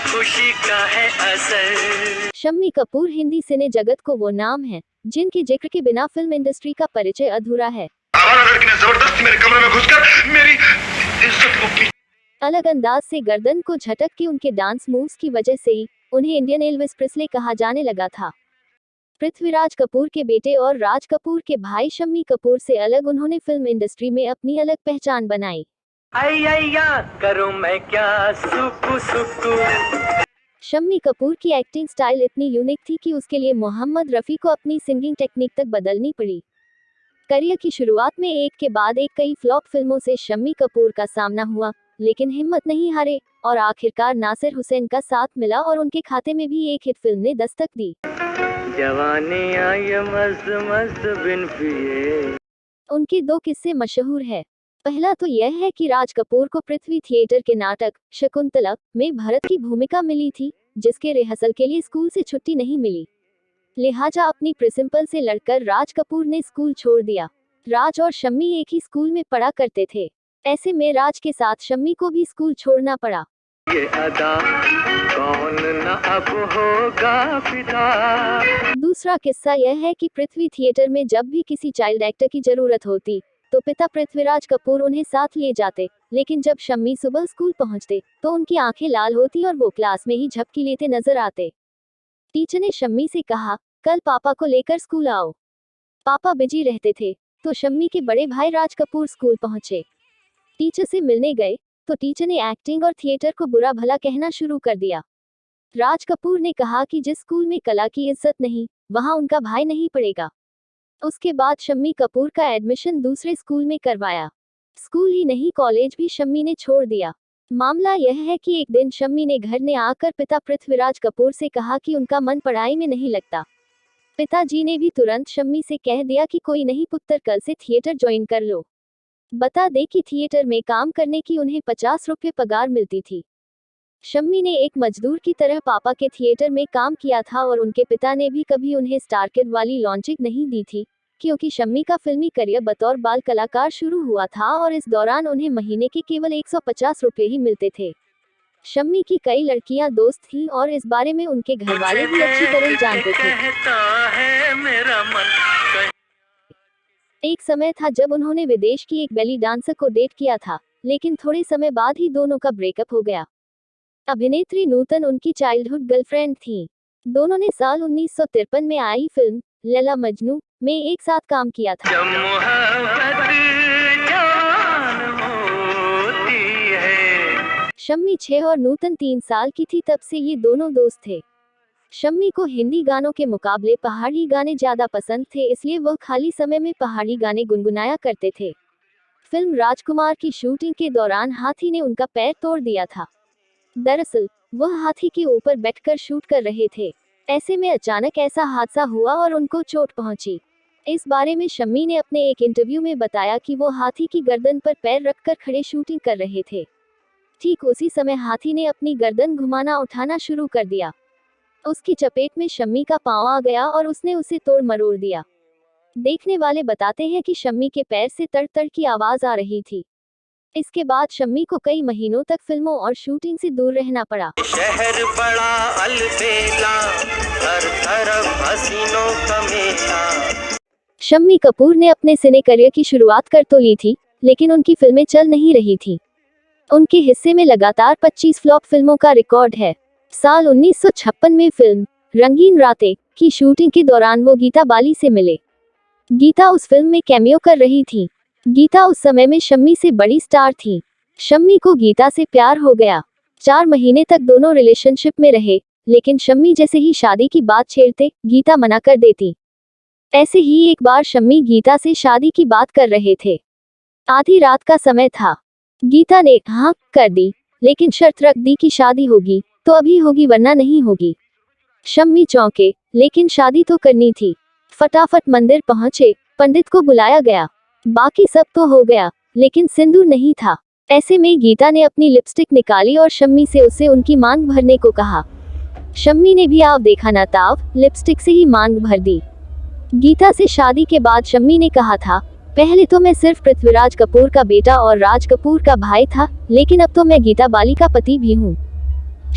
खुशी का है असर। शम्मी कपूर हिंदी सिने जगत को वो नाम है जिनके जिक्र के बिना फिल्म इंडस्ट्री का परिचय अधूरा है। लड़की ने जबरदस्ती मेरे कमरे में घुसकर मेरी इज्जत लूटी। अलग अंदाज से गर्दन को झटक के उनके डांस मूव्स की वजह से ही उन्हें इंडियन एल्विस प्रेस्ले कहा जाने लगा था। पृथ्वीराज कपूर के बेटे और राज कपूर के भाई शम्मी कपूर से अलग उन्होंने फिल्म इंडस्ट्री में अपनी अलग पहचान बनाई। करूं मैं क्या सुकू सुकू। शम्मी कपूर की एक्टिंग स्टाइल इतनी यूनिक थी कि उसके लिए मोहम्मद रफ़ी को अपनी सिंगिंग टेक्निक तक बदलनी पड़ी। करियर की शुरुआत में एक के बाद एक कई फ्लॉप फिल्मों से शम्मी कपूर का सामना हुआ, लेकिन हिम्मत नहीं हारे और आखिरकार नासिर हुसैन का साथ मिला और उनके खाते में भी एक हिट फिल्म ने दस्तक दी। जवानी आई मस्त मस्त बिन पिए। उनके दो किस्से मशहूर है। पहला तो यह है कि राज कपूर को पृथ्वी थिएटर के नाटक शकुंतला में भरत की भूमिका मिली थी, जिसके रिहर्सल के लिए स्कूल से छुट्टी नहीं मिली। लिहाजा अपनी प्रिंसिपल से लड़कर राज कपूर ने स्कूल छोड़ दिया। राज और शम्मी एक ही स्कूल में पढ़ा करते थे। ऐसे में राज के साथ शम्मी को भी स्कूल छोड़ना पड़ा। ये अदा कौन न अब होगा फिदा। दूसरा किस्सा यह है कि पृथ्वी थिएटर में जब भी किसी चाइल्ड एक्टर की जरूरत होती तो पिता पृथ्वीराज कपूर उन्हें साथ ले जाते, लेकिन जब शम्मी सुबह स्कूल पहुंचते तो उनकी आंखें लाल होती और वो क्लास में ही झपकी लेते नजर आते। टीचर ने शम्मी से कहा, कल पापा को लेकर स्कूल आओ। पापा बिजी रहते थे तो शम्मी के बड़े भाई राज कपूर स्कूल पहुंचे। टीचर से मिलने गए तो टीचर ने एक्टिंग और थिएटर को बुरा भला कहना शुरू कर दिया। राज कपूर ने कहा कि जिस स्कूल में कला की इज्जत नहीं, वहां उनका भाई नहीं पढ़ेगा। उसके बाद शम्मी कपूर का एडमिशन दूसरे स्कूल में करवाया। स्कूल ही नहीं, कॉलेज भी शम्मी ने छोड़ दिया। मामला यह है कि एक दिन शम्मी ने घर ने आकर पिता पृथ्वीराज कपूर से कहा कि उनका मन पढ़ाई में नहीं लगता। पिताजी ने भी तुरंत शम्मी से कह दिया कि कोई नहीं पुत्र, कल से थिएटर ज्वाइन कर लो। बता दे कि थिएटर में काम करने की उन्हें 50 रुपये पगार मिलती थी। शम्मी ने एक मजदूर की तरह पापा के थिएटर में काम किया था और उनके पिता ने भी कभी उन्हें स्टार किड वाली लॉन्चिंग नहीं दी थी, क्योंकि शम्मी का फिल्मी करियर बतौर बाल कलाकार शुरू हुआ था और इस दौरान उन्हें महीने के केवल 150 रुपये ही मिलते थे। शम्मी की कई लड़कियां दोस्त थीं और इस बारे में उनके घरवाले भी अच्छी तरह जानते थे। एक समय था जब उन्होंने विदेश की एक बेली डांसर को डेट किया था, लेकिन थोड़े समय बाद ही दोनों का ब्रेकअप हो गया। अभिनेत्री नूतन उनकी चाइल्डहुड गर्लफ्रेंड थी। दोनों ने साल 1953 में आई फिल्म लैला मजनू में एक साथ काम किया था। शम्मी 6 और नूतन 3 साल की थी तब से ये दोनों दोस्त थे। शम्मी को हिंदी गानों के मुकाबले पहाड़ी गाने ज्यादा पसंद थे, इसलिए वह खाली समय में पहाड़ी गाने गुनगुनाया करते थे। फिल्म राजकुमार की शूटिंग के दौरान हाथी ने उनका पैर तोड़ दिया था। दरअसल वह हाथी के ऊपर बैठकर शूट कर रहे थे। ऐसे में अचानक ऐसा हादसा हुआ और उनको चोट पहुंची। इस बारे में शम्मी ने अपने एक इंटरव्यू में बताया कि वो हाथी की गर्दन पर पैर रखकर खड़े शूटिंग कर रहे थे। ठीक उसी समय हाथी ने अपनी गर्दन घुमाना उठाना शुरू कर दिया। उसकी चपेट में शम्मी का पांव आ गया और उसने उसे तोड़ मरोड़ दिया। देखने वाले बताते हैं कि शम्मी के पैर से तड़ तड़ की आवाज आ रही थी। इसके बाद शम्मी को कई महीनों तक फिल्मों और शूटिंग से दूर रहना पड़ा। शहर बड़ा अलबेला, हर तरफ हसीनों का मेला। शम्मी कपूर ने अपने सिने करियर की शुरुआत कर तो ली थी, लेकिन उनकी फिल्में चल नहीं रही थी। उनके हिस्से में लगातार 25 फ्लॉप फिल्मों का रिकॉर्ड है। साल 1956 में फिल्म रंगीन रातें की शूटिंग के दौरान वो गीता बाली से मिले। गीता उस फिल्म में कैमियो कर रही थी। गीता उस समय में शम्मी से बड़ी स्टार थी। शम्मी को गीता से प्यार हो गया। 4 महीने तक दोनों रिलेशनशिप में रहे, लेकिन शम्मी जैसे ही शादी की बात छेड़ते, गीता मना कर देती। ऐसे ही एक बार शम्मी गीता से शादी की बात कर रहे थे। आधी रात का समय था। गीता ने हाँ कर दी, लेकिन शर्त रख दी कि शादी होगी तो अभी होगी वरना नहीं होगी। शम्मी चौंके, लेकिन शादी तो करनी थी। फटाफट मंदिर पहुंचे, पंडित को बुलाया गया। बाकी सब तो हो गया, लेकिन सिंदूर नहीं था। ऐसे में गीता ने अपनी लिपस्टिक निकाली और शम्मी से उसे उनकी मांग भरने को कहा। शम्मी ने भी आव देखा ना ताव, लिपस्टिक से ही मांग भर दी। गीता से शादी के बाद शम्मी ने कहा था, पहले तो मैं सिर्फ पृथ्वीराज कपूर का बेटा और राज कपूर का भाई था, लेकिन अब तो मैं गीता बाली का पति भी हूँ।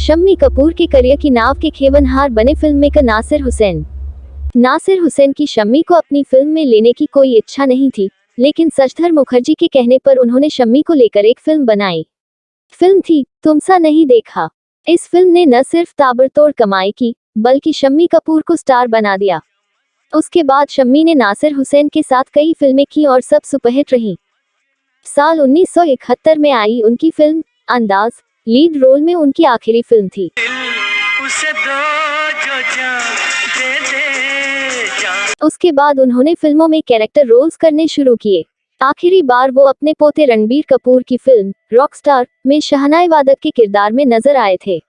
शम्मी कपूर के करियर की नाव के खेवनहार बने फिल्म मेकर नासिर हुसैन। नासिर हुसैन की शम्मी को अपनी फिल्म में लेने की कोई इच्छा नहीं थी, लेकिन शशधर मुखर्जी के कहने पर उन्होंने शम्मी को लेकर एक फिल्म बनाई। फिल्म थी तुमसा नहीं देखा। इस फिल्म ने न सिर्फ ताबड़तोड़ कमाई की, बल्कि शम्मी कपूर को स्टार बना दिया। उसके बाद शम्मी ने नासिर हुसैन के साथ कई फिल्में की और सब सुपरहिट रहीं। साल 1971 में आई उनकी फिल्म अंदाज लीड रोल में उनकी आखिरी फिल्म थी। उसे दो जो जान दे दे जान। उसके बाद उन्होंने फिल्मों में कैरेक्टर रोल्स करने शुरू किए। आखिरी बार वो अपने पोते रणबीर कपूर की फिल्म रॉकस्टार में शहनाई वादक के किरदार में नजर आए थे।